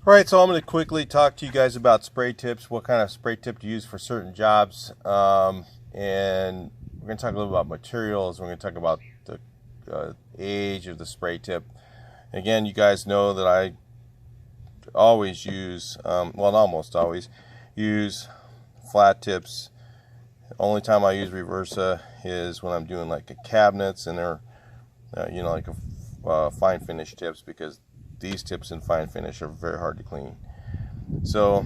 All right, so I'm going to quickly talk to you guys about spray tips, what kind of spray tip to use for certain jobs, and we're going to talk a little about materials. We're going to talk about the age of the spray tip. Again, you guys know that I always use, almost always use flat tips. The only time I use reversa is when I'm doing like cabinets and they're, like a fine finish tips, because these tips in fine finish are very hard to clean. So,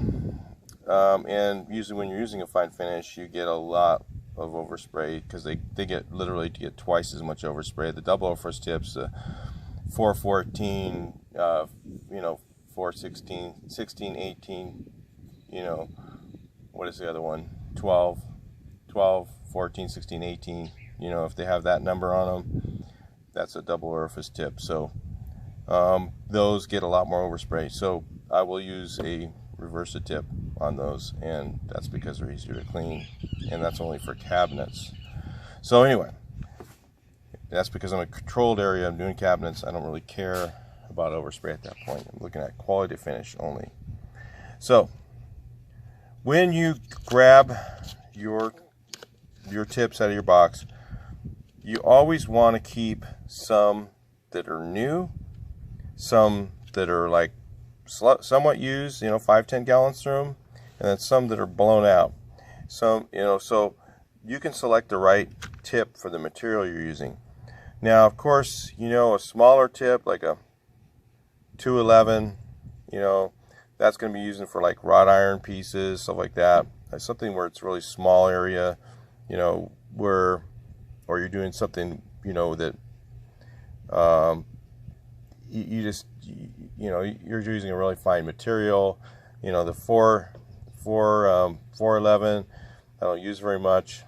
and usually when you're using a fine finish, you get a lot of overspray because they get literally to get twice as much overspray. The double overfrost tips, 414, 416, 16, 18, what is the other one? 12, 14, 16, 18. If they have that number on them, that's a double orifice tip. So those get a lot more overspray. So I will use a reversa tip on those, and that's because they're easier to clean, and that's only for cabinets. So anyway, that's because I'm in a controlled area, I'm doing cabinets, I don't really care about overspray at that point. I'm looking at quality finish only. So when you grab your tips out of your box, you always want to keep some that are new, some that are like somewhat used, 5-10 gallons through them, and then some that are blown out. So you can select the right tip for the material you're using. Now, of course, a smaller tip like a 211, that's going to be using for like wrought iron pieces, stuff like that. Something where it's really small area, or you're doing something, that you're using a really fine material. The 411 I don't use very much.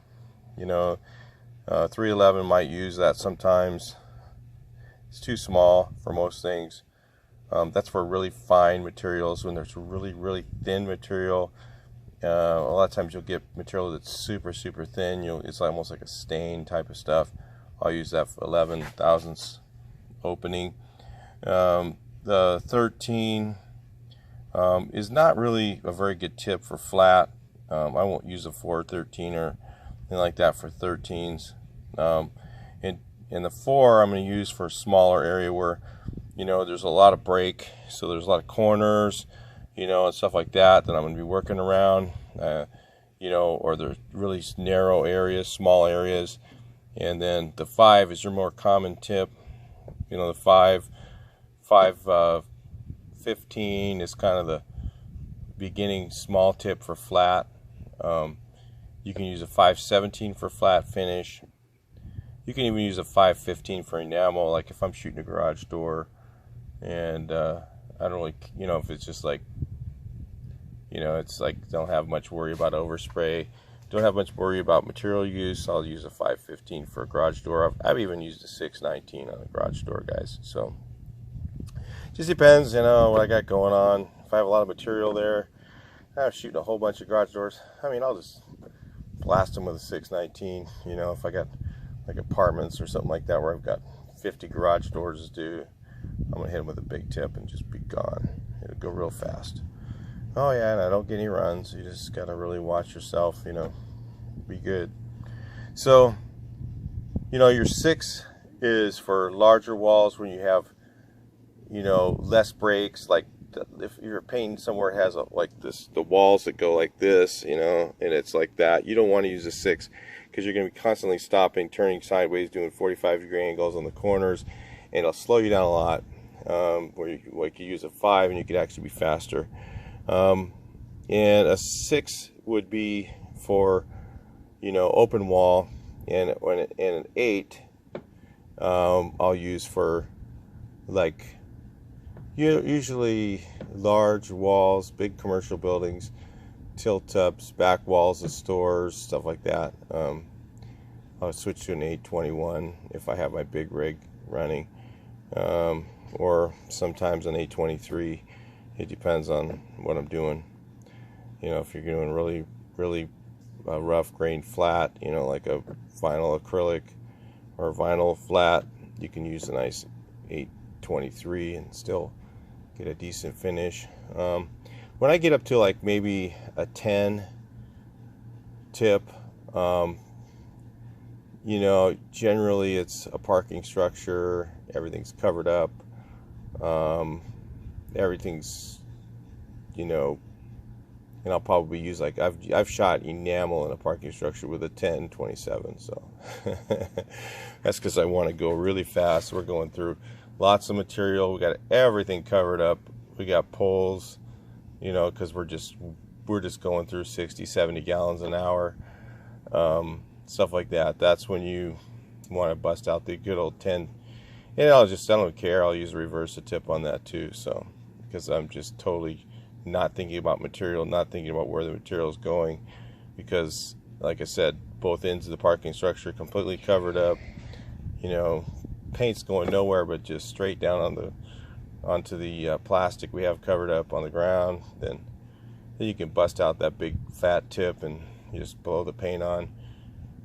311 might use that sometimes. It's too small for most things. That's for really fine materials. When there's really, really thin material, a lot of times you'll get material that's super, super thin. It's almost like a stain type of stuff. I'll use that for 11 thousandths opening. The 13 is not really a very good tip for flat. I won't use a 413 or anything like that for 13s. And the 4 I'm going to use for a smaller area where there's a lot of break, so there's a lot of corners, and stuff like that I'm going to be working around, or there's really narrow areas, small areas. And then the 5 is your more common tip. The 515 is kind of the beginning small tip for flat. You can use a 517 for flat finish. You can even use a 515 for enamel, like if I'm shooting a garage door, and I don't really, if it's just like, it's like don't have much worry about overspray, don't have much worry about material use, I'll use a 515 for a garage door. I've even used a 619 on a garage door, guys. So just depends, what I got going on. If I have a lot of material there, I'm shooting a whole bunch of garage doors, I'll just blast them with a 619. If I got like apartments or something like that where I've got 50 garage doors to do, I'm going to hit them with a big tip and just be gone. It'll go real fast. Oh yeah, and I don't get any runs. You just got to really watch yourself, be good. So, your 6 is for larger walls when you have, less breaks. Like if you're painting somewhere it has the walls that go like this, and it's like that. You don't want to use a 6 because you're going to be constantly stopping, turning sideways, doing 45-degree angles on the corners, and it'll slow you down a lot. Where you use a 5 and you could actually be faster. And a 6 would be for, open wall, and an 8 I'll use for like usually large walls, big commercial buildings, tilt ups, back walls of stores, stuff like that. I'll switch to an 821 if I have my big rig running, or sometimes an 823. It depends on what I'm doing. If you're doing really, really rough grain flat, like a vinyl acrylic or vinyl flat, you can use a nice 823 and still get a decent finish. When I get up to like maybe a 10 tip, you know, generally it's a parking structure, everything's covered up, everything's, you know, and I'll probably use, like, I've shot enamel in a parking structure with a 10-27, so that's because I want to go really fast. We're going through lots of material, we got everything covered up, we got poles, you know, because we're just going through 60-70 gallons an hour, stuff like that. That's when you want to bust out the good old 10. And I don't care, I'll use a reverse tip on that too, so, because I'm just totally not thinking about material, not thinking about where the material is going, because like I said, both ends of the parking structure are completely covered up, you know, paint's going nowhere but just straight down onto the plastic we have covered up on the ground. Then you can bust out that big fat tip and you just blow the paint on.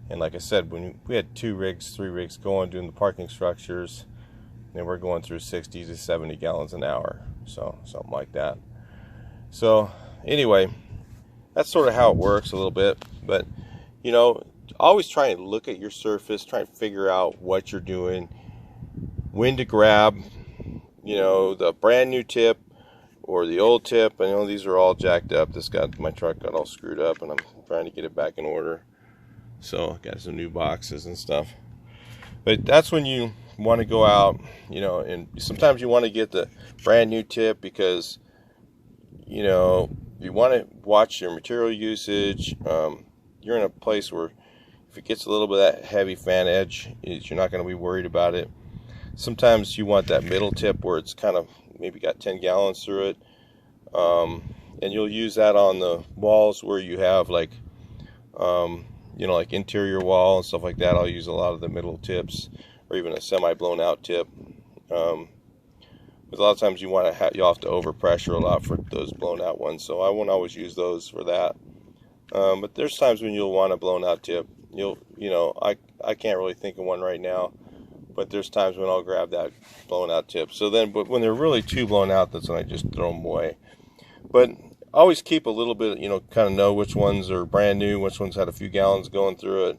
And like I said, when we had 3 rigs going doing the parking structures, and we're going through 60 to 70 gallons an hour, so something like that. So anyway, that's sort of how it works a little bit. But you know, always try and look at your surface, try and figure out what you're doing, when to grab, you know, the brand new tip or the old tip. I know these are all jacked up. My truck got all screwed up and I'm trying to get it back in order, so got some new boxes and stuff. But that's when you want to go out, you know, and sometimes you want to get the brand new tip because, you know, you want to watch your material usage. You're in a place where if it gets a little bit of that heavy fan edge, you're not going to be worried about it. Sometimes you want that middle tip where it's kind of maybe got 10 gallons through it, and you'll use that on the walls where you have like, you know, like interior wall and stuff like that. I'll use a lot of the middle tips, or even a semi blown out tip. Because a lot of times you'll have to overpressure a lot for those blown out ones, so I won't always use those for that. But there's times when you'll want a blown out tip. You know, I can't really think of one right now, but there's times when I'll grab that blown out tip. So then, but when they're really too blown out, that's when I just throw them away. But always keep a little bit, you know, kind of know which ones are brand new, which ones had a few gallons going through it,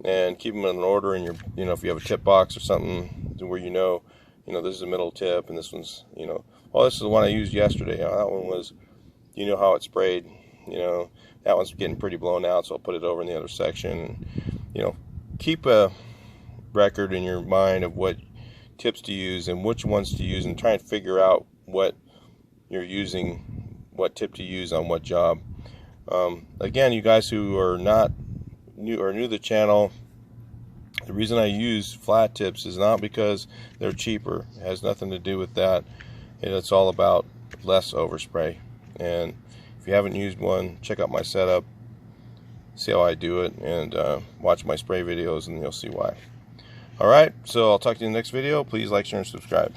and keep them in order in your, you know, if you have a tip box or something where you know, this is a middle tip, and this one's, you know, well, this is the one I used yesterday. That one was, you know how it sprayed, you know, that one's getting pretty blown out, so I'll put it over in the other section. And, you know, keep a record in your mind of what tips to use and which ones to use, and try and figure out what you're using, what tip to use on what job. Again, you guys who are not new or new to the channel, the reason I use flat tips is not because they're cheaper. It has nothing to do with that. It's all about less overspray. And if you haven't used one, check out my setup, see how I do it, and watch my spray videos, and you'll see why. Alright, so I'll talk to you in the next video. Please like, share, and subscribe.